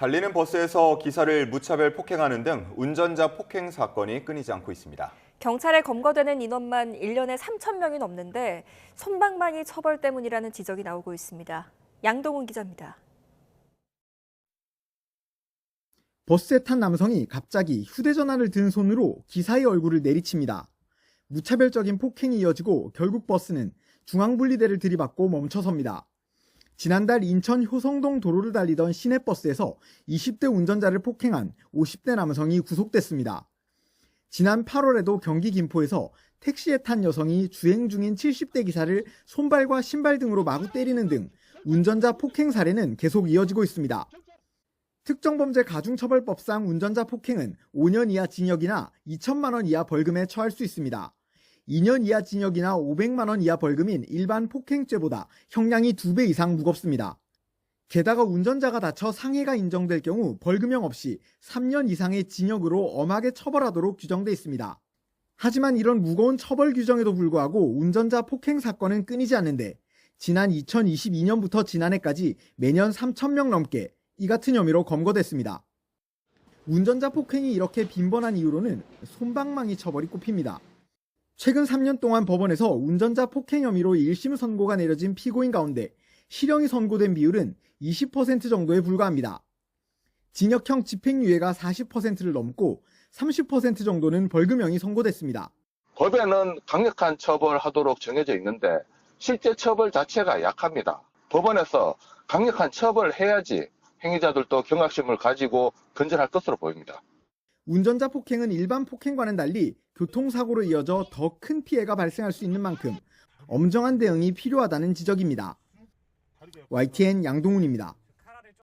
달리는 버스에서 기사를 무차별 폭행하는 등 운전자 폭행 사건이 끊이지 않고 있습니다. 경찰에 검거되는 인원만 1년에 3,000명이 넘는데 솜방망이 처벌 때문이라는 지적이 나오고 있습니다. 양동훈 기자입니다. 버스에 탄 남성이 갑자기 휴대전화를 든 손으로 기사의 얼굴을 내리칩니다. 무차별적인 폭행이 이어지고 결국 버스는 중앙분리대를 들이받고 멈춰섭니다. 지난달 인천 효성동 도로를 달리던 시내버스에서 20대 운전자를 폭행한 50대 남성이 구속됐습니다. 지난 8월에도 경기 김포에서 택시에 탄 여성이 주행 중인 70대 기사를 손발과 신발 등으로 마구 때리는 등 운전자 폭행 사례는 계속 이어지고 있습니다. 특정범죄 가중처벌법상 운전자 폭행은 5년 이하 징역이나 2천만 원 이하 벌금에 처할 수 있습니다. 2년 이하 징역이나 500만 원 이하 벌금인 일반 폭행죄보다 형량이 2배 이상 무겁습니다. 게다가 운전자가 다쳐 상해가 인정될 경우 벌금형 없이 3년 이상의 징역으로 엄하게 처벌하도록 규정돼 있습니다. 하지만 이런 무거운 처벌 규정에도 불구하고 운전자 폭행 사건은 끊이지 않는데 지난 2022년부터 지난해까지 매년 3,000명 넘게 이 같은 혐의로 검거됐습니다. 운전자 폭행이 이렇게 빈번한 이유로는 솜방망이 처벌이 꼽힙니다. 최근 3년 동안 법원에서 운전자 폭행 혐의로 1심 선고가 내려진 피고인 가운데 실형이 선고된 비율은 20% 정도에 불과합니다. 징역형 집행유예가 40%를 넘고 30% 정도는 벌금형이 선고됐습니다. 법에는 강력한 처벌하도록 정해져 있는데 실제 처벌 자체가 약합니다. 법원에서 강력한 처벌을 해야지 행위자들도 경각심을 가지고 건전할 것으로 보입니다. 운전자 폭행은 일반 폭행과는 달리 교통사고로 이어져 더 큰 피해가 발생할 수 있는 만큼 엄정한 대응이 필요하다는 지적입니다. YTN 양동훈입니다.